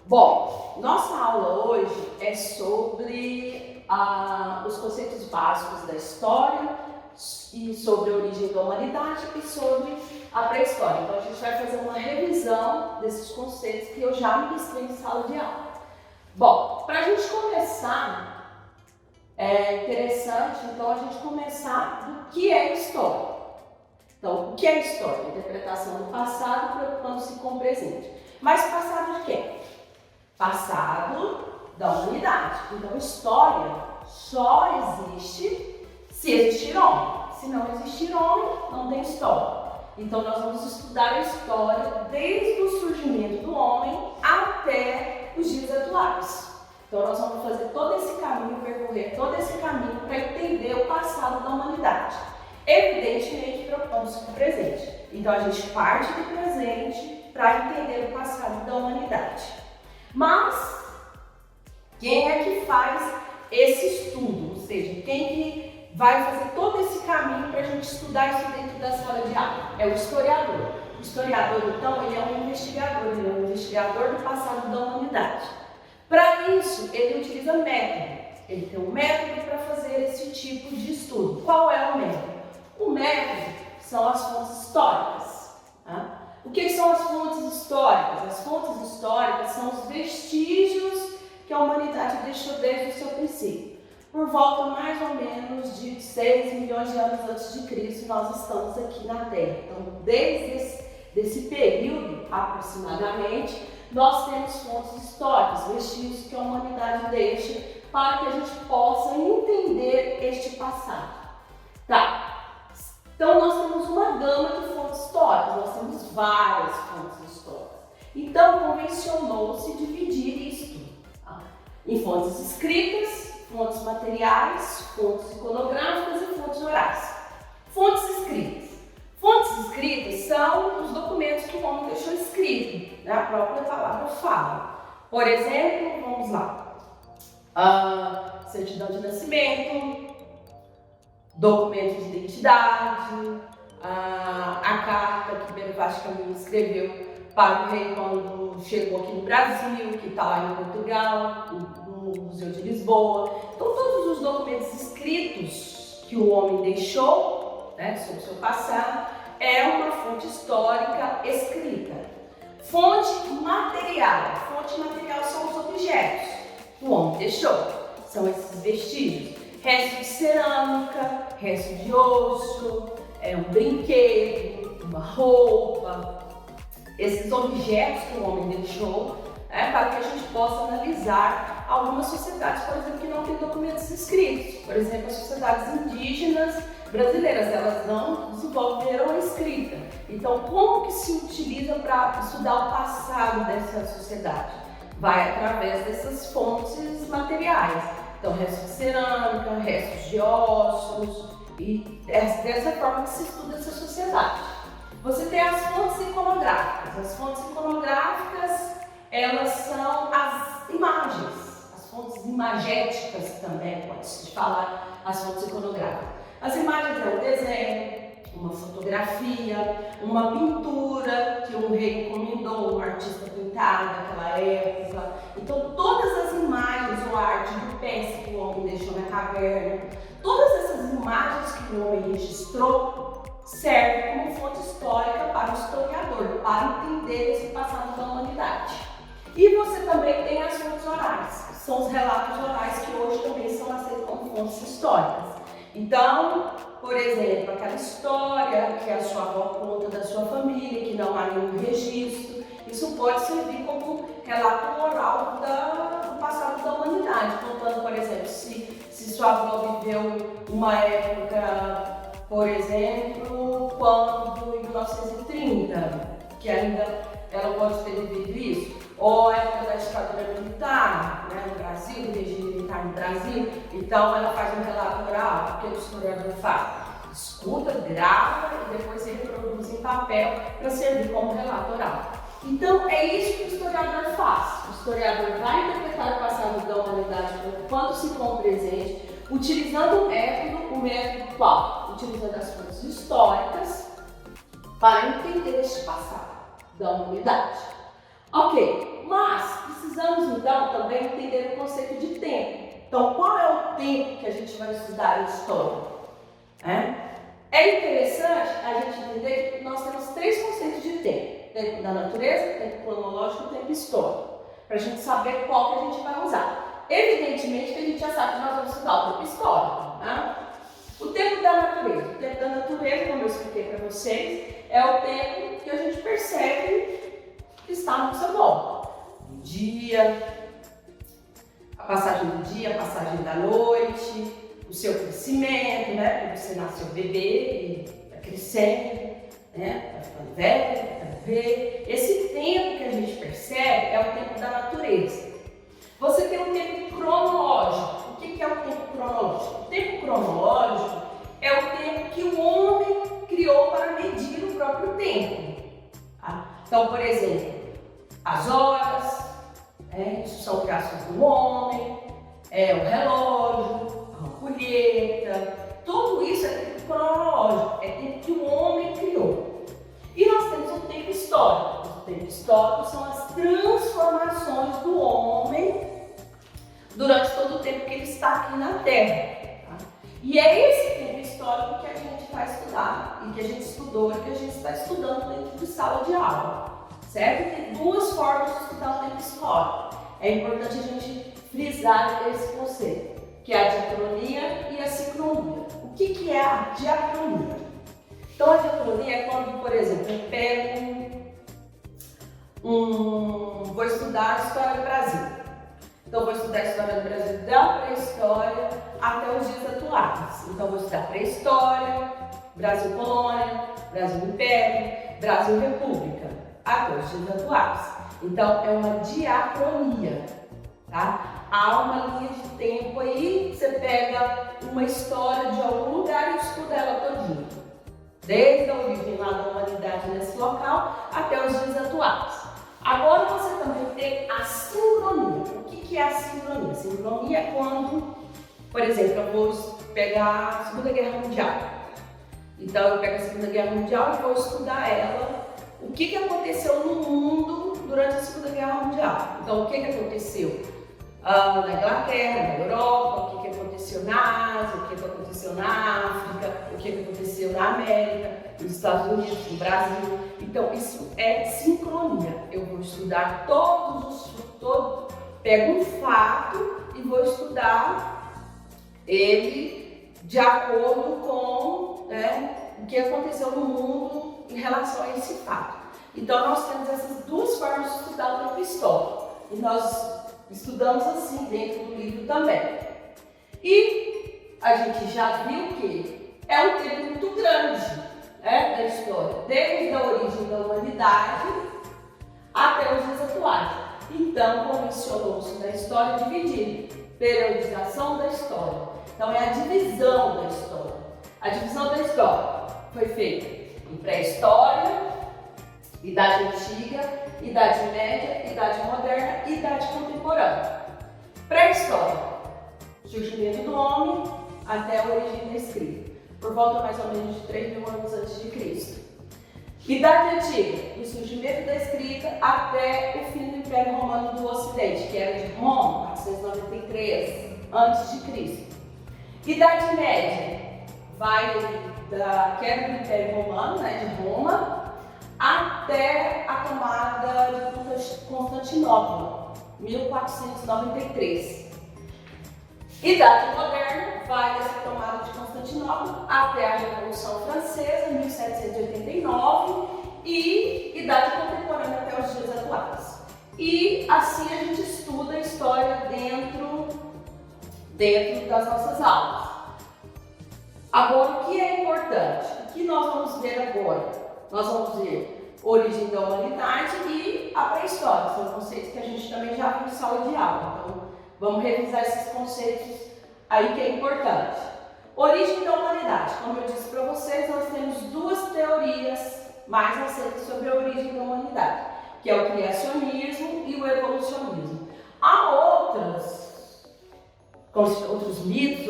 Bom, nossa aula hoje é sobre os conceitos básicos da história e sobre a origem da humanidade e sobre a pré-história. Então a gente vai fazer uma revisão desses conceitos que eu já ministrei em sala de aula. Bom, para a gente começar, é interessante então a gente começar do que é história. Então, o que é história? Interpretação do passado preocupando-se com o presente. Mas passado de quê? Passado da humanidade. Então, história só existe se existir homem. Se não existir homem, não tem história. Então, nós vamos estudar a história desde o surgimento do homem até os dias atuais. Então, nós vamos fazer todo esse caminho, percorrer todo esse caminho para entender o passado da humanidade. Evidentemente, preocupando-se com o presente. Então, a gente parte do presente para entender o passado da humanidade. Mas, quem é que faz esse estudo? Ou seja, quem que vai fazer todo esse caminho para a gente estudar isso dentro da sala de aula? É o historiador. O historiador, então, ele é um investigador do passado da humanidade. Para isso, ele utiliza método. Ele tem um método para fazer esse tipo de estudo. Qual é o método? O método são as fontes históricas. Tá? O que são as fontes históricas? As fontes históricas são os vestígios que a humanidade deixou desde o seu princípio. Por volta mais ou menos de 6 milhões de anos antes de Cristo, nós estamos aqui na Terra. Então, desde esse período, aproximadamente, nós temos fontes históricas, vestígios que a humanidade deixa para que a gente possa entender este passado. Tá? Então, nós temos uma gama de fontes históricas, nós temos várias fontes históricas. Então, convencionou-se dividir isso tá? Em fontes escritas, fontes materiais, fontes iconográficas e fontes orais. Fontes escritas. Fontes escritas são os documentos que o homem deixou escrito, né? A própria palavra fala. Por exemplo, vamos lá, certidão de nascimento, documento de identidade, a carta que Pedro Vaticano escreveu para o rei quando chegou aqui no Brasil, que está lá em Portugal, no Museu de Lisboa. Então, todos os documentos escritos que o homem deixou, né, sobre o seu passado, é uma fonte histórica escrita. Fonte material. Fonte material são os objetos que o homem deixou, são esses vestígios. Resto de cerâmica, resto de osso, um brinquedo, uma roupa, esses objetos que o homem deixou, para que a gente possa analisar algumas sociedades, por exemplo, que não têm documentos escritos. Por exemplo, as sociedades indígenas brasileiras, elas não desenvolveram a escrita. Então, como que se utiliza para estudar o passado dessa sociedade? Vai através dessas fontes materiais. Então, restos de cerâmica, restos de ossos, e é dessa forma que se estuda essa sociedade. Você tem as fontes iconográficas. As fontes iconográficas, elas são as imagens, as fontes imagéticas também, pode-se falar as fontes iconográficas. As imagens é um desenho, uma fotografia, uma pintura que um rei encomendou, um artista pintar naquela época. Então, todas as imagens ou a arte rupestre que o homem deixou na caverna, todas essas imagens que o homem registrou servem como fonte histórica para o historiador, para entender esse passado da humanidade. E você também tem as fontes orais, que são os relatos orais que hoje também são aceitos como fontes históricas. Então, por exemplo, aquela história que a sua avó conta da sua família, que não há nenhum registro, isso pode servir como relato oral do passado da humanidade, contando, por exemplo, se sua avó viveu uma época, por exemplo, quando em 1930, que ainda ela pode ter vivido isso, ou a época da ditadura militar, né, no Brasil, do regime militar no Brasil, então ela faz um relato oral. O que o historiador faz? Escuta, grava e depois se reproduz em papel para servir como relato oral. Então é isso que o historiador faz. O historiador vai interpretar o passado da humanidade preocupando-se com o presente, utilizando o método qual? Utilizando as fontes históricas para entender este passado da humanidade. Ok, mas precisamos legal também entender o conceito de tempo. Então, qual é o tempo que a gente vai estudar em história? É interessante a gente entender que nós temos 3 conceitos de tempo. Tempo da natureza, tempo cronológico e tempo histórico. Para a gente saber qual que a gente vai usar. Evidentemente que a gente já sabe que nós vamos estudar o tempo histórico. Né? O tempo da natureza. O tempo da natureza, como eu expliquei para vocês, é o tempo que a gente percebe que está à nossa volta. O dia, a passagem do dia, a passagem da noite, o seu crescimento, né? Quando você nasceu bebê e está crescendo, né? Está ficando velho, está ficando velho. Esse tempo que a gente percebe é o tempo da natureza. Você tem um tempo cronológico. O que é o tempo cronológico? O tempo cronológico é o tempo que o homem criou para medir o próprio tempo. Tá? Então, por exemplo, as horas, isso são criações do homem, o relógio, a ampulheta, tudo isso é tempo cronológico, é tempo que o homem criou. E nós temos o tempo histórico. O tempo histórico são as transformações do homem durante todo o tempo que ele está aqui na Terra. Tá? E é esse tempo histórico que a gente vai estudar, e que a gente estudou, e que a gente está estudando dentro de sala de aula. Certo? Tem 2 formas de estudar o tempo histórico. É importante a gente frisar esse conceito, que é a diacronia e a sincronia. O que é a diacronia? Então, a diacronia é quando, por exemplo, eu pego vou estudar a história do Brasil. Então, vou estudar a história do Brasil da pré-história até os dias atuais. Então, vou estudar pré-história, Brasil colônia, Brasil império, Brasil república, até os dias atuais. Então, é uma diacronia, tá? Há uma linha de tempo aí, você pega uma história de algum lugar e estuda ela todinha. Desde a origem lá da humanidade nesse local até os dias atuais. Agora você também tem a sincronia. O que é a sincronia? Sincronia é quando, por exemplo, eu vou pegar a Segunda Guerra Mundial. Então eu pego a Segunda Guerra Mundial e vou estudar ela. O que aconteceu no mundo durante a Segunda Guerra Mundial? Então o que aconteceu na Inglaterra, na Europa, o que aconteceu na Ásia, o que aconteceu na África, o que aconteceu na América, nos Estados Unidos, no Brasil. Então isso é sincronia. Eu vou estudar pego um fato e vou estudar ele de acordo com o que aconteceu no mundo em relação a esse fato. Então nós temos essas 2 formas de estudar o tempo histórico. E nós estudamos assim dentro do livro também. E a gente já viu que é um tempo muito grande da história, desde a origem da humanidade até os dias atuais. Então, convencionou-se na história dividida, periodização da história. Então, é a divisão da história. A divisão da história foi feita em pré-história, Idade Antiga, Idade Média, Idade Moderna e Idade Contemporânea. Pré-história, surgimento do homem até a origem da escrita, por volta mais ou menos de 3.000 anos antes de Cristo. Idade Antiga, o surgimento da escrita até o fim do Império Romano do Ocidente, que era de Roma, 493 a.C. Idade Média, vai da queda do Império Romano, de Roma, até a tomada de Constantinopla, 1493. Idade Moderna vai dessa tomada de Constantinopla até a Revolução Francesa, 1789, e Idade Contemporânea até os dias atuais. E assim a gente estuda a história dentro das nossas aulas. Agora, o que é importante? O que nós vamos ver agora? Nós vamos ver a origem da humanidade e a pré-história. São conceitos que a gente também já viu em sala de aula. Então, vamos revisar esses conceitos aí que é importante. Origem da humanidade. Como eu disse para vocês, nós temos 2 teorias mais aceitas sobre a origem da humanidade, que é o criacionismo e o evolucionismo. Há outros mitos,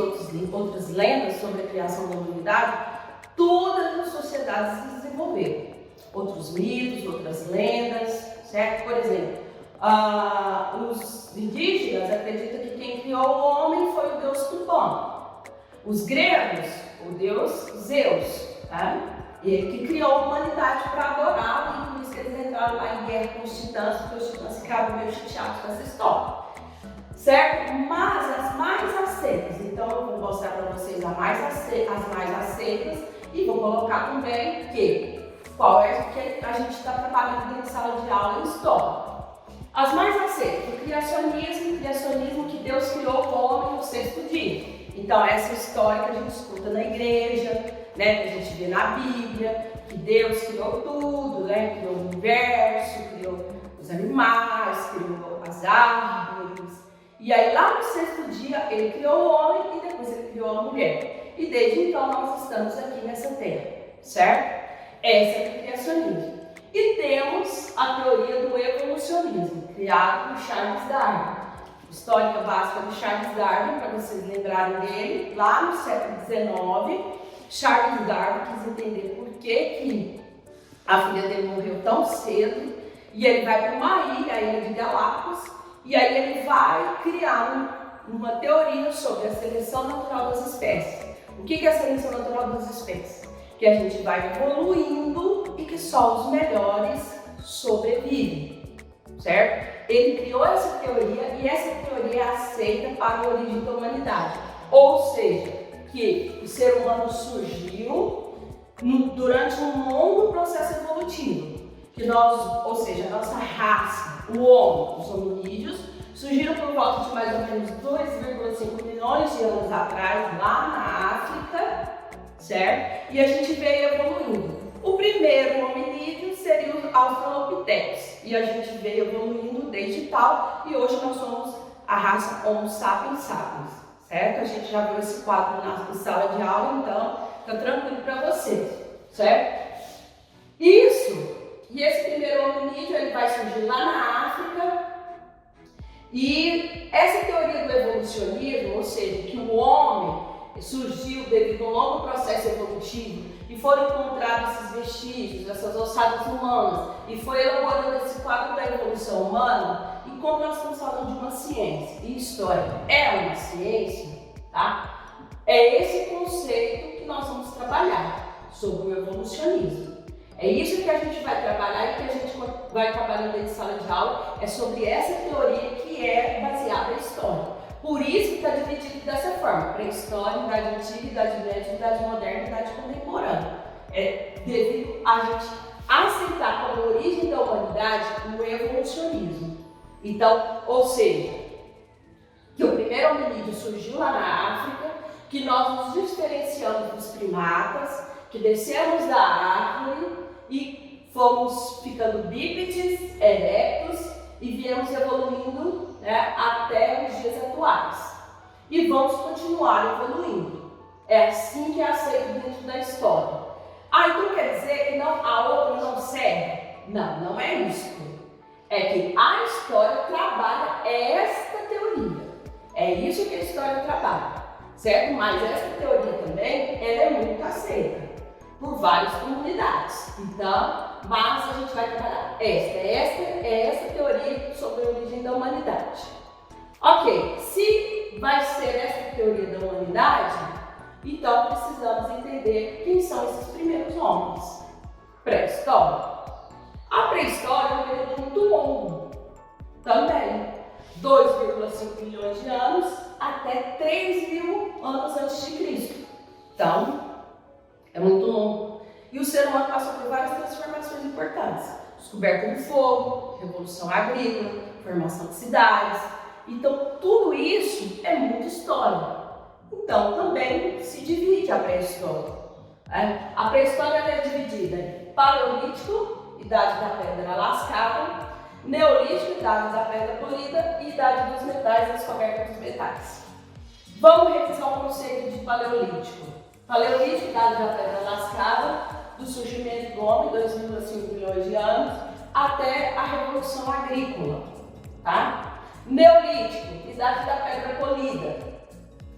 outras lendas sobre a criação da humanidade. Todas as sociedades se desenvolveram. Outros mitos, outras lendas, certo? Por exemplo, Os indígenas acreditam que quem criou o homem foi o deus Tupã. Os gregos, o deus Zeus, tá? Ele que criou a humanidade para adorar, e por isso que eles entraram lá em guerra com os titãs, porque os titãs ficaram meio chateados com essa história. Certo? Mas as mais aceitas, então eu vou mostrar para vocês as mais aceitas e vou colocar também qual é que a gente está trabalhando dentro de sala de aula em história. As mais aceitas, o criacionismo que Deus criou o homem no sexto dia. Então essa história que a gente escuta na igreja, né, que a gente vê na Bíblia, que Deus criou tudo, né, criou o universo, criou os animais, criou as árvores. E aí lá no sexto dia ele criou o homem e depois ele criou a mulher. E desde então nós estamos aqui nessa terra, certo? Essa é o criacionismo. E temos a teoria do evolucionismo, criado por Charles Darwin. Histórica básica de Charles Darwin, para vocês lembrarem dele, lá no século XIX, Charles Darwin quis entender por que a filha dele morreu tão cedo, e ele vai para uma ilha, a ilha de Galápagos, e aí ele vai criar uma teoria sobre a seleção natural das espécies. O que é a seleção natural das espécies? Que a gente vai evoluindo e que só os melhores sobrevivem, certo? Ele criou essa teoria e essa teoria é aceita para a origem da humanidade. Ou seja, que o ser humano surgiu durante um longo processo evolutivo. Que ou seja, a nossa raça, o homem, os hominídeos, surgiram por volta de mais ou menos 2,5 milhões de anos atrás, lá na África, certo? E a gente veio evoluindo. O primeiro hominídeo seria o Australopithecus, e a gente veio evoluindo desde tal, e hoje nós somos a raça Homo sapiens sapiens, certo? A gente já viu esse quadro na sala de aula, então tá tranquilo para vocês, certo? E esse primeiro hominídeo ele vai surgir lá na África, e essa teoria do evolucionismo, ou seja, que o homem surgiu devido a um longo processo evolutivo e foram encontrados esses vestígios, essas ossadas humanas, e foi elaborando esse quadro da evolução humana. E como nós estamos falando de uma ciência, e história é uma ciência, tá? É esse conceito que nós vamos trabalhar sobre o evolucionismo. É isso que a gente vai trabalhar e que a gente vai trabalhando dentro de sala de aula, é sobre essa teoria que é baseada em história. Por isso que está dividido dessa forma: pré-história, idade antiga, idade média, idade moderna e idade contemporânea. É devido a gente aceitar como origem da humanidade o evolucionismo. Então, ou seja, que o primeiro hominídeo surgiu lá na África, que nós nos diferenciamos dos primatas, que descemos da árvore e fomos ficando bípedes, erectos, e viemos evoluindo, né, até os dias atuais. E vamos continuar evoluindo. É assim que é aceito dentro da história. Então quer dizer que a outra não serve? Não, não é isso. É que a história trabalha esta teoria. É isso que a história trabalha, certo? Mas essa teoria também ela é muito aceita por várias comunidades. Então, mas a gente vai trabalhar essa teoria sobre a origem da humanidade. Ok, se vai ser essa teoria da humanidade, então precisamos entender quem são esses primeiros homens. Pré-história. A pré-história é um período muito longo, também. 2,5 milhões de anos até 3.000 anos antes de Cristo. Então, é muito longo. E o ser humano passou por várias transformações importantes. Descoberta do fogo, revolução agrícola, formação de cidades. Então, tudo isso é muita história. Então, também se divide a pré-história. A pré-história é dividida em paleolítico, idade da pedra lascada, neolítico, idade da pedra polida e idade dos metais, descoberta dos metais. Vamos revisar o conceito de paleolítico. Paleolítico, idade da pedra lascada, do surgimento do homem, 2,5 milhões de anos, até a revolução agrícola, tá? Neolítico, idade da pedra polida,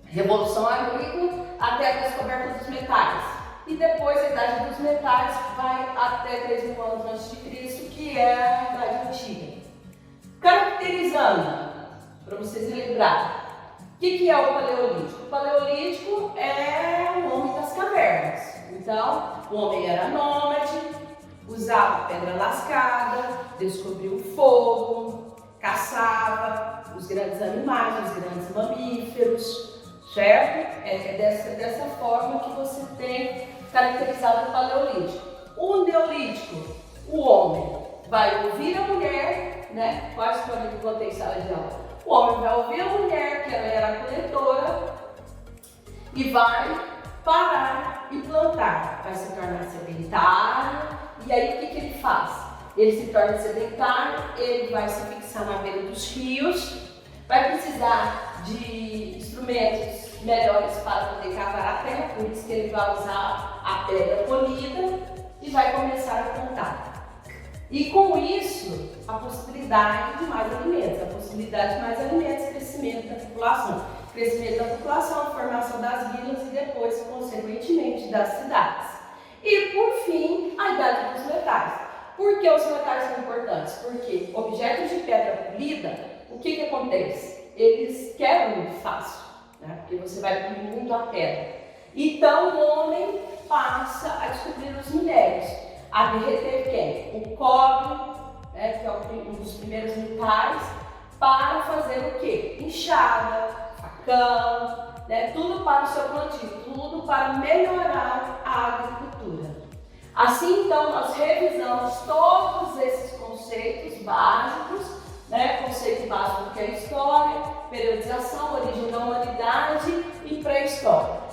revolução agrícola até a descoberta dos metais. E depois a idade dos metais vai até 3.000 anos antes de Cristo, que é a idade antiga. Luciana, para vocês relembrarem. O que é o Paleolítico? O Paleolítico é o homem das cavernas. Então, o homem era nômade, usava pedra lascada, descobriu o fogo, caçava os grandes animais, os grandes mamíferos, certo? É dessa forma que você tem caracterizado o Paleolítico. O Neolítico, o homem vai ouvir a mulher, né? Quase que eu botei em sala de aula. O homem vai ouvir a mulher, que ela era coletora, e vai parar e plantar. Vai se tornar sedentário. E aí o que ele faz? Ele se torna sedentário, ele vai se fixar na beira dos rios, vai precisar de instrumentos melhores para poder cavar a terra, por isso que ele vai usar a pedra polida e vai começar a plantar. E com isso, a possibilidade de mais alimentos, crescimento da população, formação das vilas e depois, consequentemente, das cidades. E, por fim, a idade dos metais. Por que os metais são importantes? Porque objetos de pedra polida, o que acontece? Eles quebram muito fácil, né? Porque você vai polir muito a pedra. Então, o homem passa a descobrir os minérios, a derreter quem? O cobre, né, que é um dos primeiros metais, para fazer o quê? Enxada, facão, né, tudo para o seu plantio, tudo para melhorar a agricultura. Assim, então, nós revisamos todos esses conceitos básicos, né, conceito básico que é história, periodização, origem da humanidade e pré-história.